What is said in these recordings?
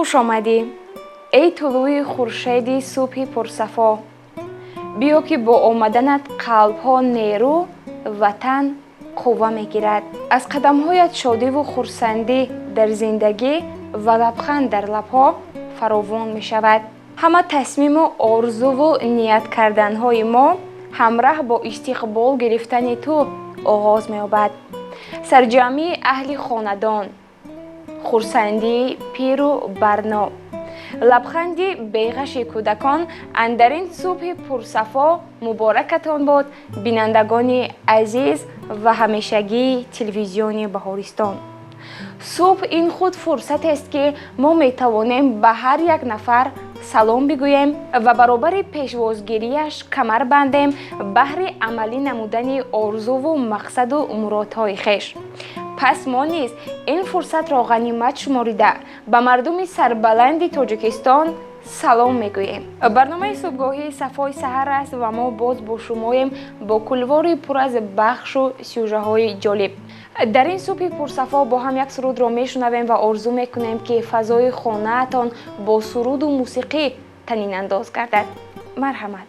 خوش آمدی ای طلوع خورشید صبح پرصفا. بیا که با آمدنت قلب‌ها نیرو وطن قوه میگیرد. از قدم‌هایت شادی و خرسندی در زندگی و لبخند در لب‌ها فراوان می شود. همه تصمیم و آرزو و نیت کردن‌های ما همراه با استقبال گرفتن تو آغاز می‌یابد. سرجمی اهل خاندان، خرسندی پیر و برنا، لبخندی بیغش کودکان اندرین صبح پرصفا مبارکتان باد بینندگان عزیز و همیشگی تلویزیون بهارستان. صبح این خود فرصت است که ما می توانیم به هر یک نفر سلام بگوییم و برابر پیشوازگیریش کمر بندیم بهر عملی نمودن آرزو و مقصد و مرادهای خویش. پس ما نیز این فرصت را غنیمت شماریده به مردم سربلند تاجیکستان سلام میگوییم. برنامه صبحگاهی صفای سحر است و ما باز با شماییم با کلواری پر از بخش و سیوژه های جالب. در این صبح پرصفا با هم یک سرود را میشنویم و آرزو میکنیم که فضای خانه تان با سرود و موسیقی طنین انداز گردد. مرحمت.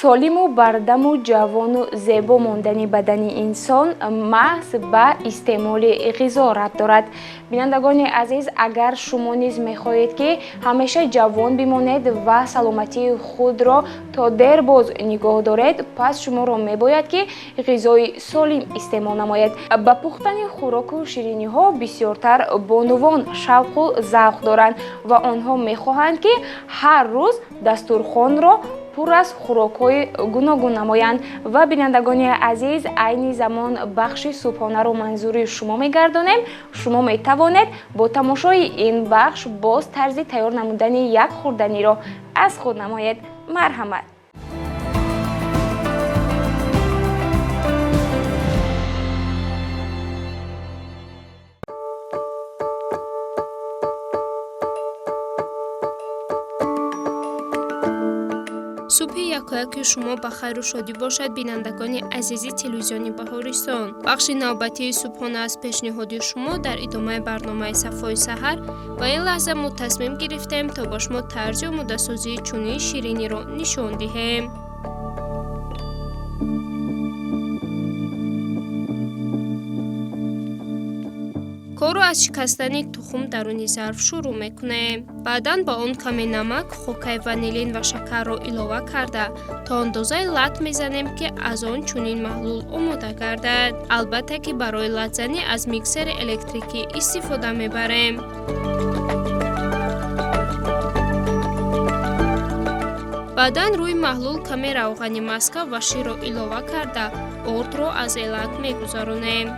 солиму бардаму ҷавону зебо мондани бадани инсон маҳз ба истеъмоли ғизо рабт дорад. Бинандагони азиз, агар шумо низ мехоҳед ки ҳамеша ҷавон бимонед ва саломатии худро то дер боз нигоҳ доред, пас шуморо мебояд ки ғизои солим истеъмол намоед. Ба пухтани хӯроку шириниҳо бисёртар бонувон шавқу завқ доранд ва онҳо мехоҳанд ки ҳар рӯз дастурхонро пур аз хӯрокҳои гуногун намоянд. Ва бинандагони азиз, айни замон бахши субҳонаро манзури шумо мегардонем. Шумо метавонед бо тамошои ин бахш боз тарзи тайёр намудани як хӯрданиро аз худ намоед. Марҳамат. субҳи якояки шумо ба хайру шодӣ бошад, бинандагони азизи телевизиони Баҳористон. бахши навбатии субҳона аз пешниҳоди шумо дар идомаи барномаи Сафои саҳар. Ба ин лаҳза мо тасмим гирифтем то ба шумо тарзи омодасозии чунин шириниро нишон диҳем. корро аз шикастани тухм даруни зарф шурӯъ мекунем. Баъдан ба он каме намак, хокаи ванилин ва шакарро илова карда то андозаи лат мезанем ки аз он чунин маҳлул омода гардад. албатта ки барои латзанӣ аз миксери электрикӣ истифода мебарем. баъдан рӯи маҳлул каме равғани маска ва ширро илова карда ордро аз элак мегузаронем.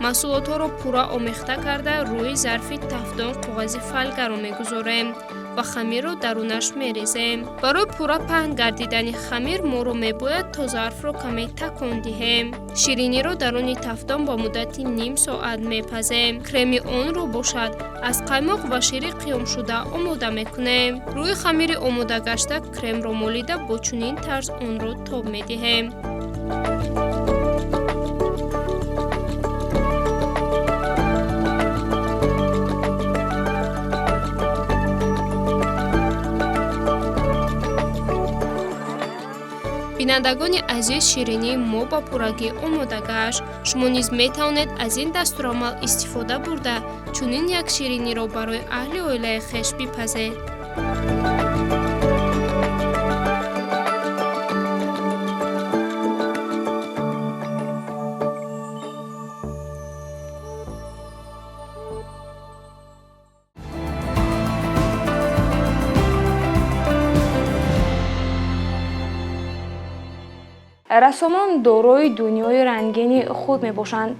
маҳсулотҳоро пурра омехта карда рӯи зарфи тафдон коғази фольгаро мегузорем ва хамирро дарунаш мерезем. барои пурра паҳн гардидани хамир моро мебояд то зарфро каме такон диҳем. шириниро даруни тафдон ба муддати ним соат мепазем. креми онро бошад аз қаймоқ ва шири қиёмшуда омода мекунем. рӯи хамири омода гашта кремро молида бо чунин тарз онро тоб медиҳем. бинандагони азиз, ширинии мо ба пуррагӣ омода гашт. шумо низ метавонед аз ин дастурамал истифода бурда чунин як шириниро барои аҳли оилаи хеш бипазед. рассомон дорои дунёи рангини худ мебошанд.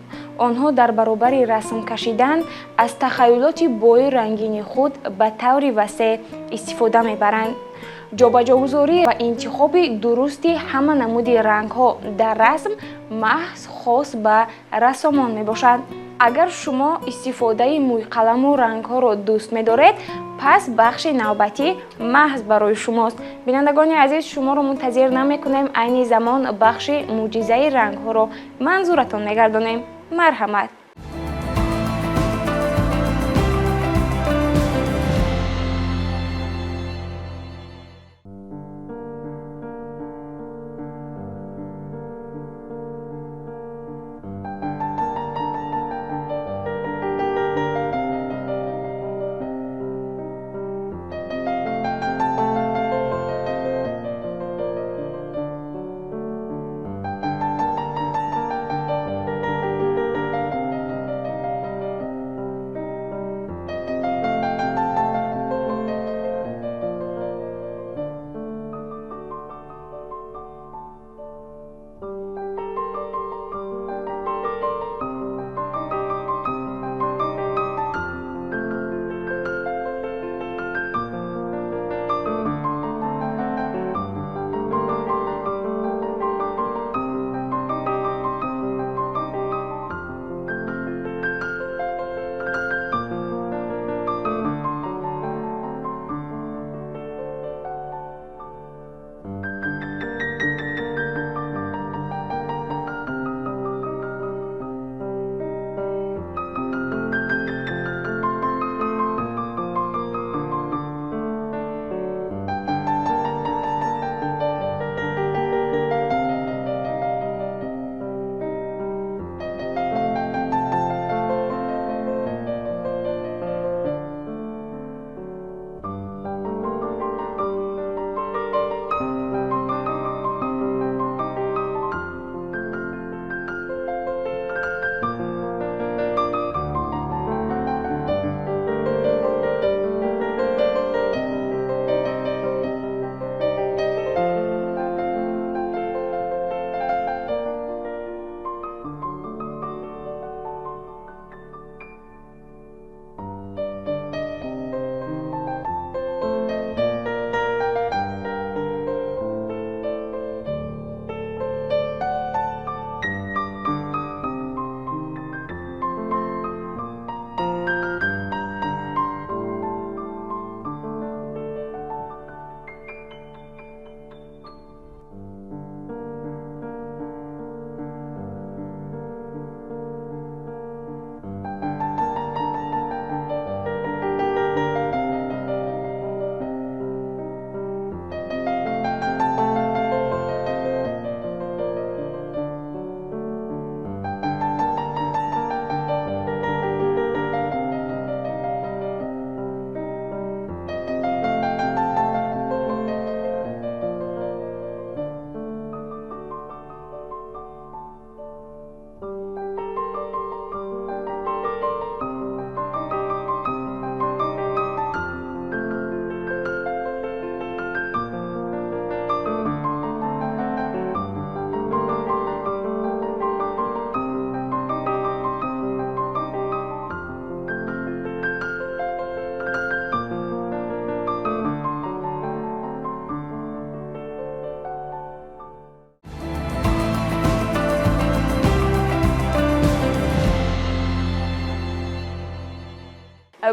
онҳо дар баробари расм кашидан аз тахайюлоти бои рангини худ ба таври васеъ истифода мебаранд. ҷобаҷогузорӣ ва интихоби дурусти ҳама намуди рангҳо дар расм маҳз хос ба рассомон мебошад. агар шумо истифодаи мӯйқаламу рангҳоро дӯст медоред, пас бахши навбатӣ маҳз барои шумост. бинандагони азиз, шуморо мунтазир намекунем. айни замон бахши мӯъҷизаи рангҳоро манзуратон мегардонем. марҳамат.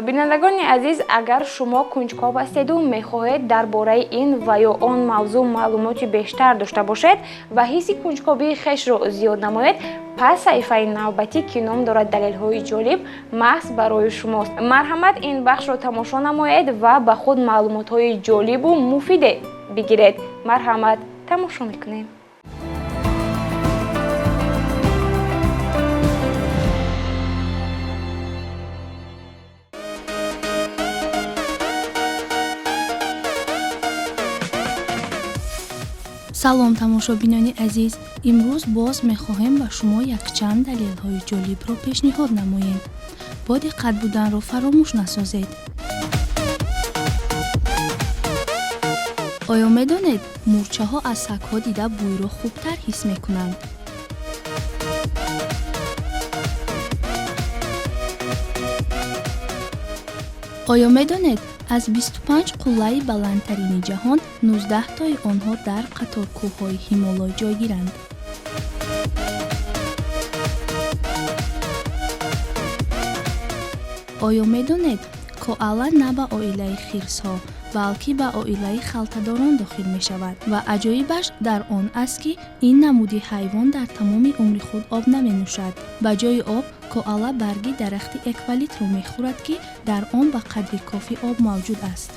бинандагони азиз, агар шумо кунҷков ҳастеду мехоҳед дар бораи ин ва ё он мавзӯъ маълумоти бештар дошта бошед ва ҳисси кунҷковии хешро зиёд намоед, пас саҳифаи навбатӣ ки ном дорад далелҳои ҷолиб маҳз барои шумост. марҳамат, ин бахшро тамошо намоед ва ба худ маълумотҳои ҷолибу муфиде бигиред. марҳамат, тамошо мекунем. салом тамошобинони азиз, имрӯз боз мехоҳем ба шумо якчанд далелҳои ҷолибро пешниҳод намоем. бо диққат буданро фаромӯш насозед. оё медонед, мурчаҳо аз сагҳо дида бӯйро хубтар ҳис мекунанд? оё медонед, аз 25 қуллаи баландтарини ҷаҳон 19-тои онҳо дар қаторкӯҳҳои ҳимолой ҷойгиранд. оё медонед, коала на ба оилаи хирсҳо, балки ба оилаи халтадорон дохил мешавад ва аҷоибаш дар он аст, ки ин намуди ҳайвон дар тамоми умри худ об наменӯшад. ба ҷои об, коала барги дарахти эквалиптрро мехӯрад, ки дар он ба қадри кофӣ об мавҷуд аст.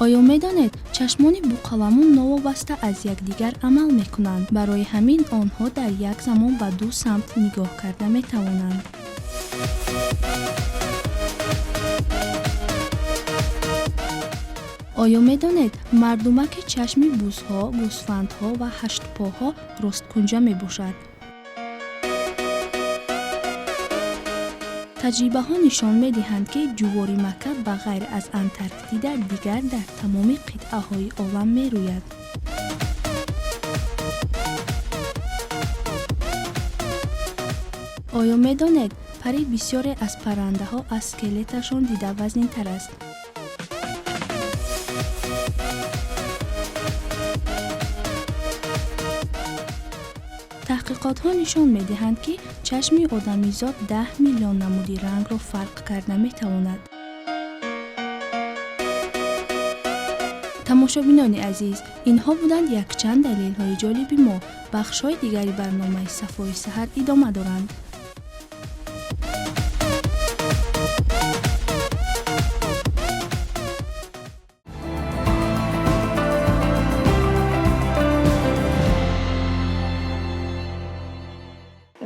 оё медонед, чашмони буқаламун новобаста аз якдигар амал мекунанд. барои ҳамин онҳо дар як замон ба ду самт нигоҳ карда метавонанд. оё медонед, мардумаки чашми бузҳо, гӯсфандҳо ва ҳаштпоҳо росткунҷа мебошад. таҷрибаҳо нишон медиҳанд, ки ҷуворимака ба ғайр аз Антарктида дигар дар тамоми қитъаҳои олам мерӯяд. оё медонед, пари бисёре аз паррандаҳо аз скелеташон дида вазнинтар аст. таҳқиқотҳо нишон медиҳанд, ки чашми одамизод 10 миллион намуди рангро фарқ карда метавонад. тамошобинони азиз, инҳо буданд якчанд далелҳои ҷолиби мо. бахшҳои дигари барномаи Сафои саҳар идома доранд.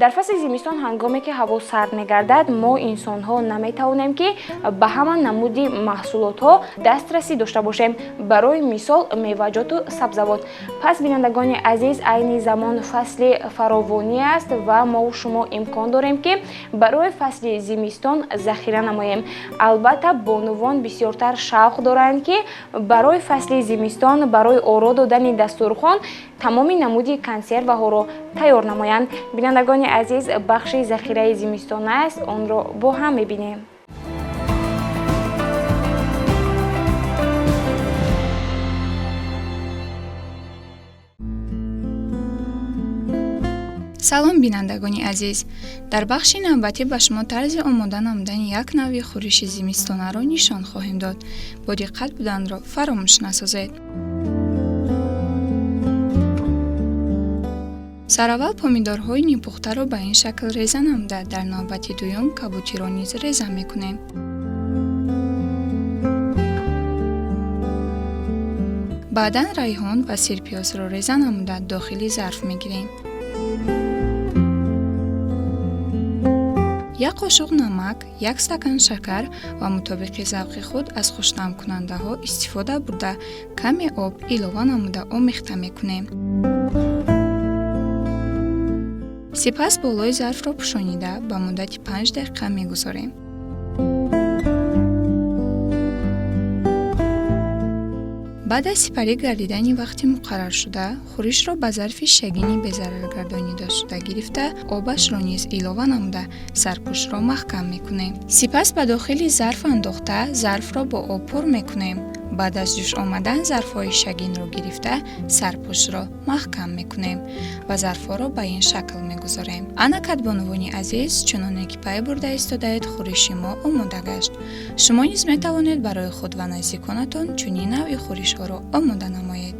дар фасли зимистон ҳангоме ки ҳаво сард мегардад, мо инсонҳо наметавонем ки ба ҳама намуди маҳсулотҳо дастрасӣ дошта бошем, барои мисол меваҷоту сабзавот. пас бинандагони азиз, айни замон фасли фаровонӣ аст ва мо шумо имкон дорем ки барои фасли зимистон захира намоем. албатта бонувон бисёртар шавқ доранд ки барои фасли зимистон барои оро додани дастурхон тамоми намуди консерваҳоро тайёр намоянд. бинандагони азиз, бахши захираи зимистон аст, онро бо ҳам мебинем. салом бинандагони азиз, дар бахши навбатӣ ба шумо тарзи омода намудани як навъи хӯриши зимистонаро нишон хоҳем дод. бо диққат буданро фаромӯш насозед. сараввал помидорҳои нипухтаро ба ин шакл реза намуда, дар навбати дуюм кабутиро низ реза мекунем. баъдан райҳон ва сирпиёзро реза намуда дохили зарф мегирем. як қошуқ намак, як стакан шакар ва мутобиқи завқи худ аз хушнамкунандаҳо истифода бурда каме об илова намуда омехта мекунем. сипас болои зарфро пӯшонида ба муддати 5 дақиқа мегузорем. баъд аз сипарӣ гардидани вақти муқарраршуда, хӯришро ба зарфи шагини безараргардонидашуда гирифта, обашро низ илова намуда, сарпӯшро маҳкам мекунем. сипас ба дохили зарф андохта, зарфро бо об пур мекунем. баъд аз ҷӯш омадан зарфҳои шагинро гирифта сарпӯшро маҳкам мекунем ва зарфҳоро ба ин шакл мегузорем. Ана катбонувони азиз, чуноне ки пай бурда истодаед, хӯриши мо омода гашт. Шумо низ метавонед барои худ ва наздиконатон чунин навъи хӯришҳоро омода намоед.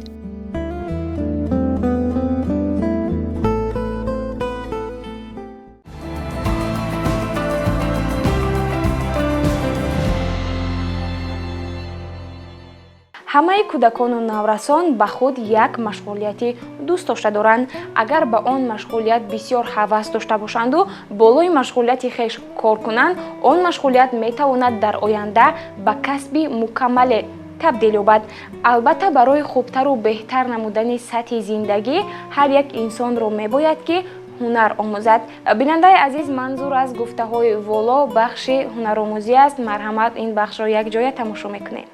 ҳамаи кӯдакону наврасон ба худ як машғулияти дӯст дошта доранд. Агар ба он машғулият бисёр ҳавас дошта бошанду болои машғулияти хеш кор кунанд, он машғулият метавонад дар оянда ба касби мукаммале табдил ёбад. Албатта барои хубтару беҳтар намудани сатҳи зиндагӣ ҳар як инсонро мебояд ки ҳунар омӯзад. Бинандаи азиз, манзур аз гуфтаҳои воло бахши ҳунаромӯзӣ аст. Марҳамат, ин бахшро якҷоя тамошо мекунед.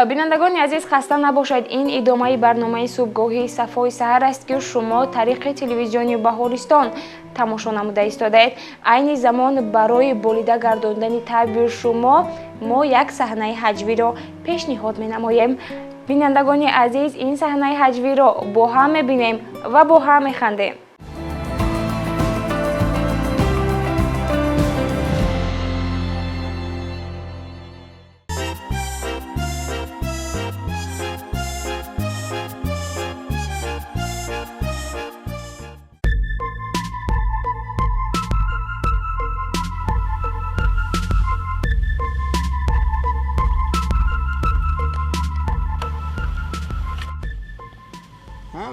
бинандагони азиз, хаста набошед. Ин идомаи барномаи субҳгоҳи Сафои саҳар аст, ки шумо тариқи телевизиони Баҳористон тамошо намуда истодаед. Айни замон барои болида гардондани таби шумо мо як саҳнаи ҳаҷвиро пешниҳод менамоем. бинандагони азиз, ин саҳнаи ҳаҷвиро бо ҳам мебинем ва бо ҳам механдем.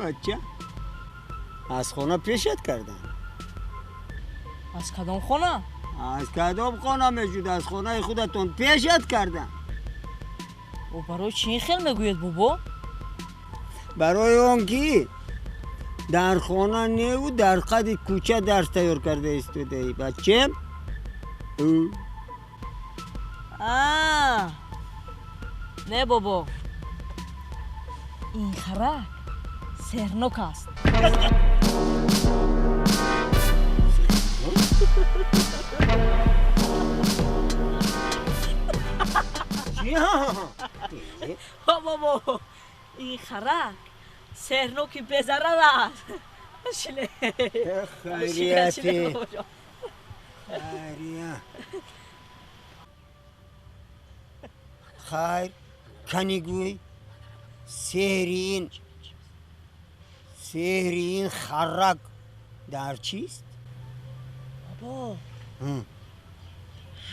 بچه از خونه پیشت کردن. از کدام خونه؟ از کدام خونه میشود؟ از خونه خودتون پیشت کردن. او برای چی این خیل میگوید بابا؟ برای اون کی در خانه نه و در قد کوچه درس تیار کرده ایستاده ای بچه. نه بابا، این خرک سرنوک است. بابا این خرک سرنوکی بزرد است. خیریتی خیریه خیر کنیگوی سهرین خرک در چیست؟ بابا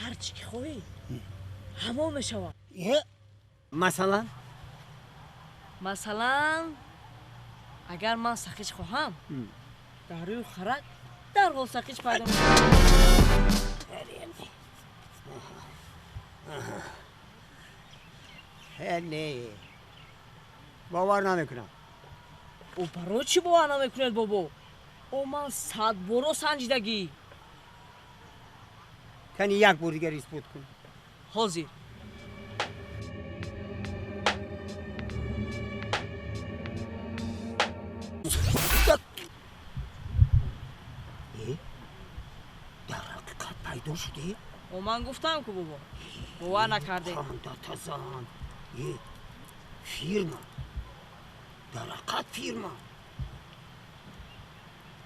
هر چی که خوی همه میشود. مثلا اگر من سخیش خواهم در روی خرک در حال سخیش پیدا میشه. خیلی باور نمیکنم. او برای چی باور نمیکند بابا؟ او من 100 بار سنجیدگی. کنی یک بار دیگر اثبات کن. حاضر. در حقیقت پیدا شده؟ او من گفتم که بابا باور نکرده. تازان فیرما در حقیقت فیرما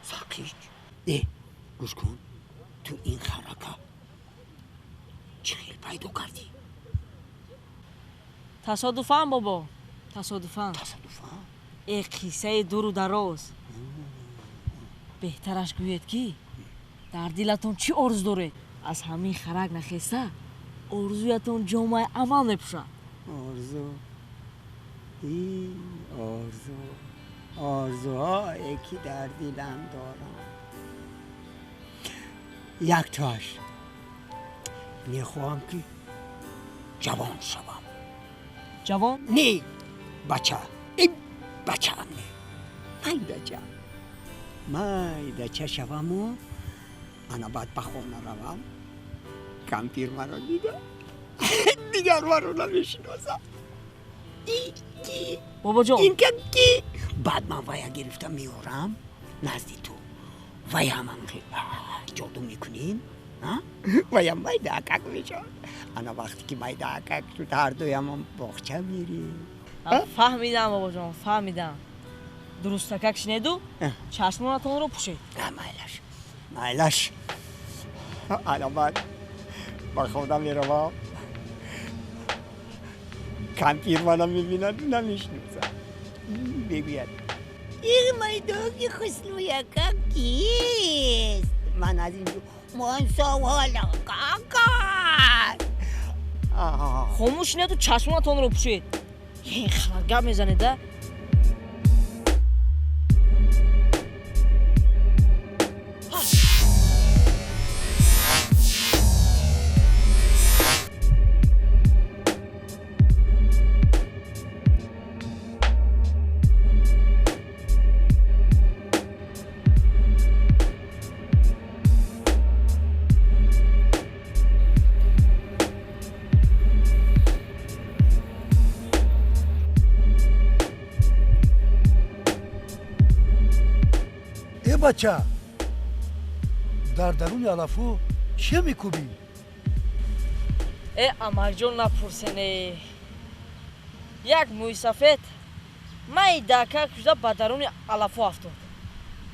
ساکیش. گوش کن، تو این خرکه چه خیل پیدا کردی؟ تصادفاً بابا، تصادفاً. ای قصه دور و دراز. بهترش گوید کی در دلتون چی آرزو داره؟ از همین خرک نخسته آرزویتون جامعه عمل میپوشد. آرزوها یکی در دلم دارم. یک تاش میخواهم که جوان شوم. جوان؟ نه بچه. این بچه هم نه مایدچه شوم و انا باید به خانه روم. کمپیر مرا دیده دیگر مرا نمیشناسم. بابا جان این کی؟ بعد من ویا گرفتم میارم نزدی تو. ویا هم جادو میکنیم. ویا مایده اکک میشن. انا وقتی که مایده اکک شد هر دوی هم باغچه میریم. فهمیدم بابا جان، فهمیدم. درست اکک شنیدو؟ چشمانتون رو پوشید. مایلش انا بعد با خودم میروم. کمپیر منم میبینن نمیشناسم. ببین این مایداگی خسلو یکا کیست؟ من از این من سوالا کاکار. خاموش نید و چشمانتون رو پوشید. این خرگم میزنیده. ای بچه در درون علفو چه میکوبی؟ ای امرجان نپرسنه یک موی سفید من این دکه کجا به درون علفو افتاد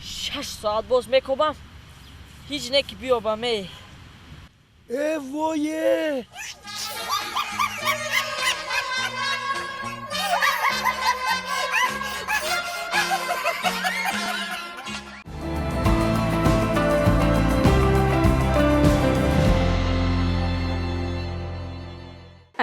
6 ساعت باز میکوبم هیچ نکی بیابم ای وایه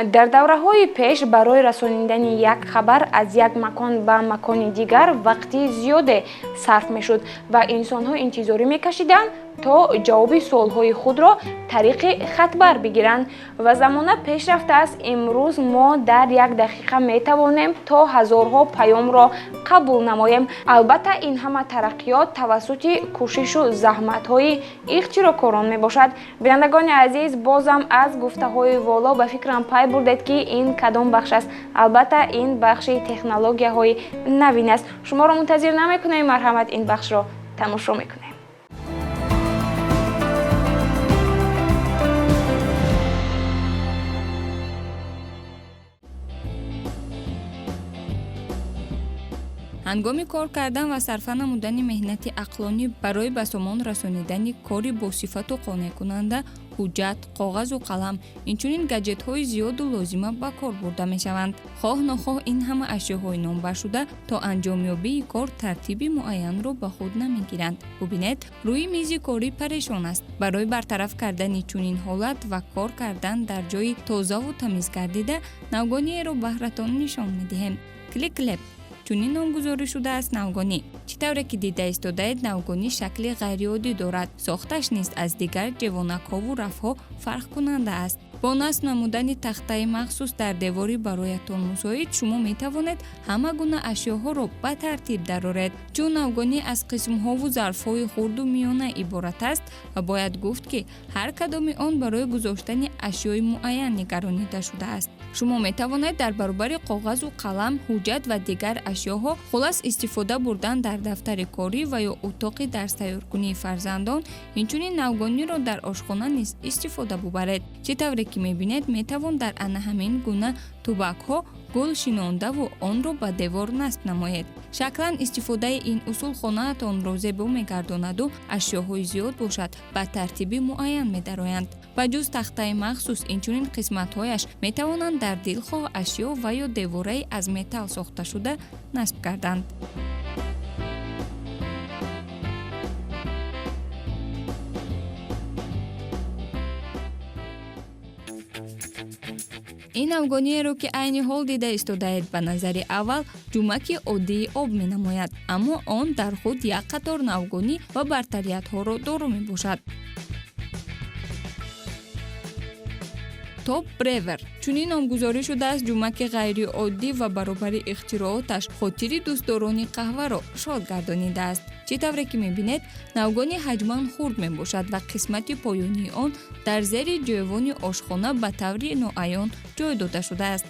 дар давраҳои пеш барои расонидани як хабар аз як макон ба макони дигар вақти зиёде сарф мешуд ва инсонҳо интизорӣ мекашиданд то ҷавоби суолҳои худро тариқи хатбар бигиранд ва замона пеш рафтааст. имрӯз мо дар як дақиқа метавонем то ҳазорҳо паёмро қабул намоем. албатта ин ҳама тараққиёт тавассути кӯшишу заҳматҳои ихтироъкорон мебошад. бинандагони азиз, бозам аз гуфтаҳои воло ба фикрам пай бурдед ки ин кадом бахш аст. албатта ин бахши технологияҳои навин аст. шуморо мунтазир намекунем, марҳамат ин бахшро тамошо мекунем. ҳангоми кор кардан ва сарфа намудани меҳнати ақлонӣ барои ба сомон расонидани кори босифату қонеъкунанда ҳуҷҷат, коғазу қалам, инчунин гадҷетҳои зиёду лозима ба кор бурда мешаванд. хоҳ нохоҳ ин ҳама ашёҳои номбаршуда то анҷомёбии кор тартиби муайянро ба худ намегиранд. бубинед, рӯи мизи корӣ парешон аст. барои бартараф кардани чунин ҳолат ва кор кардан дар ҷои тозаву тамиз гардида навгониеро баҳратон нишон медиҳем. клик-клеп чунин номгузорӣ шудааст навгонӣ. чӣ тавре ки дида истодаед, навгонӣ шакли ғайриоддӣ дорад. сохташ низ аз дигар ҷевонакҳову рафҳо фарқкунанда аст. бо насб намудани тахтаи махсус дар девори бароятон мусоид шумо метавонед ҳама гуна ашёҳоро ба тартиб дароред. чун навгонӣ аз қисмҳову зарфҳои хурду миёна иборат аст ва бояд гуфт ки ҳар кадоми он барои гузоштани ашёи муайян нигаронида шудааст. шумо метавонед дар баробари коғазу қалам, ҳуҷҷат ва дигар ашёҳо хулас истифода бурдан дар дафтари корӣ ва ё утоқи дарсайёркунии фарзандон, инчунин навгониро дар ошхона низ истифода бубаред. чӣ тавре ки мебинед, метавон дар ана ҳамин гуна тӯбакҳо гул шинондаву онро ба девор насб намоед. шаклан истифодаи ин усул хонаатонро зебо мегардонаду ашёҳои зиёд бошад ба тартиби муайян медароянд. ба ҷуз тахтаи махсус, инчунин қисматҳояш метавонанд дар дилхоҳ ашё ва ё девораи аз металл сохташуда насб гарданд. ин навгониеро ки айни ҳол дида истодаед, ба назари аввал ҷумаки оддии об менамояд, аммо он дар худ як қатор навгонӣ ва бартариятҳоро дору мебошад. топ бревер чунин номгузорӣ шудааст. ҷумаки ғайриоддӣ ва баробари ихтирооташ хотири дӯстдорони қаҳваро шод гардонидааст. чӣ тавре ки мебинед, навгони ҳаҷман хурд мебошад ва қисмати поёнии он дар зери ҷойвони ошхона ба таври ноаён ҷой дода шудааст.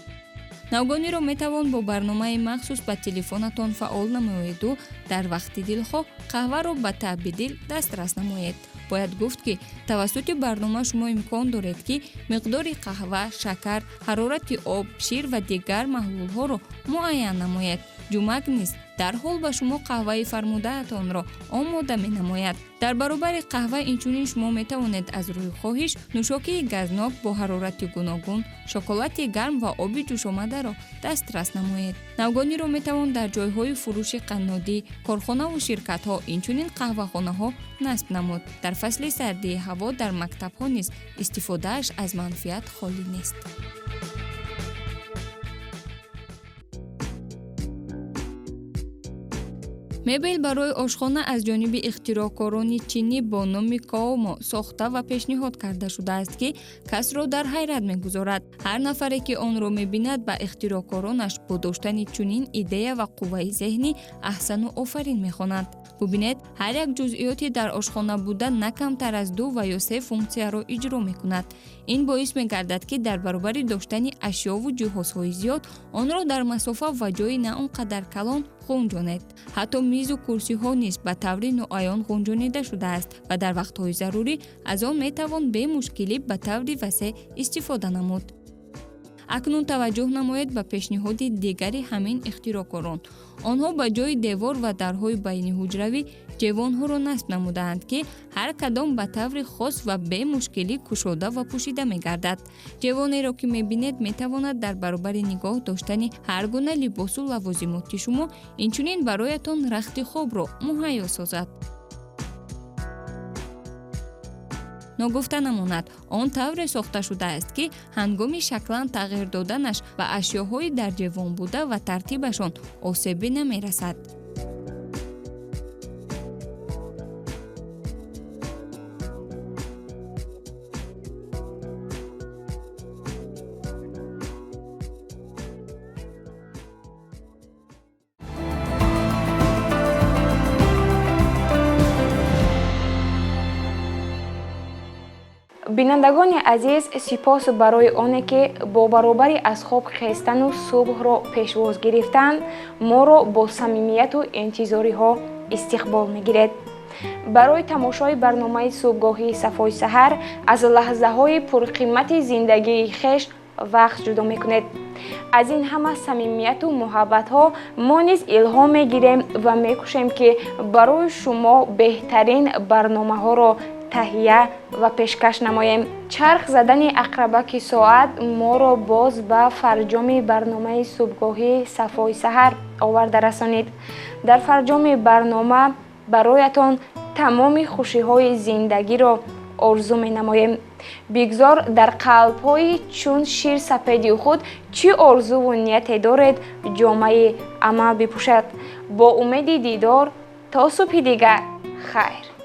навгониро метавон бо барномаи махсус ба телефонатон фаъол намоеду дар вақти дилхоҳ қаҳваро ба таъби дил дастрас намоед. бояд гуфт ки тавассути барнома шумо имкон доред ки миқдори қаҳва, шакар, ҳарорати об, шир ва дигар маҳлулҳоро муайян намоед. ҷумак низ дарҳол ба шумо қаҳваи фармудаатонро омода менамояд. дар баробари қаҳва инчунин шумо метавонед аз рӯи хоҳиш нӯшокии газнок бо ҳарорати гуногун, шоколади гарм ва оби ҷӯшомадаро дастрас намоед. навгониро метавон дар ҷойҳои фурӯши қаннодӣ, корхонаву ширкатҳо, инчунин қаҳвахонаҳо насб намуд. дар фасли сардии ҳаво дар мактабҳо низ истифодааш аз манфиат холӣ нест. мебел барои ошхона аз ҷониби ихтироъкорони чинӣ бо номи Каомо сохта ва пешниҳод карда шудааст, ки касро дар ҳайрат мегузорад. ҳар нафаре ки онро мебинад ба ихтироъкоронаш бо доштани чунин идея ва қувваи зеҳнӣ аҳсану офарин мехонад. бубинед, ҳар як ҷузъиёти дар ошхона буда на камтар аз 2 ва ё 3 функсияро иҷро мекунад. ин боис мегардад ки дар баробари доштани ашёву ҷиҳозҳои зиёд онро дар масофа ва ҷои на он қадар калон ғунҷонед. ҳатто мизу курсиҳо низ ба таври ноаён ғунҷонида шудааст ва дар вақтҳои зарурӣ аз он метавон бе мушкилӣ ба таври васеъ истифода намуд. акнун таваҷҷӯҳ намоед ба пешниҳоди дигари ҳамин ихтироъкорон. онҳо ба ҷои девор ва дарҳои байниҳуҷравӣ ҷевонҳоро насб намудаанд, ки ҳар кадом ба таври хос ва бе мушкилӣ кушода ва пӯшида мегардад. ҷевонеро ки мебинед метавонад дар баробари нигоҳ доштани ҳар гуна либосу лавозимоти шумо инчунин бароятон рахти хобро муҳайё созад. ногуфта намонад, он тавре сохта шудааст, ки ҳангоми шаклан тағйир доданаш ба ашёҳои дар ҷевон буда ва тартибашон осебе намерасад. бинандагони азиз, сипос барои оне ки бо баробари аз хоб хестану субҳро пешвоз гирифтан моро бо самимияту интизориҳо истиқбол мегиред. барои тамошои барномаи субҳгоҳии Сафои Саҳар аз лаҳзаҳои пурқимати зиндагии хеш вақт ҷудо мекунед. аз ин ҳама самимияту муҳаббатҳо мо низ илҳом мегирем ва мекӯшем ки барои шумо беҳтарин барномаҳоро таҳия ва пешкаш намоем. чарх задани ақрабаки соат моро боз ба фарҷоми барномаи субҳгоҳии Сафои Саҳар оварда расонид. дар фарҷоми барнома бароятон тамоми хушиҳои зиндагиро орзу менамоем. бигзор дар қалбҳои чун шир сапеди худ чӣ орзуву нияте доред ҷомаи амал бипӯшад. бо умеди дидор то субҳи дигар, хайр.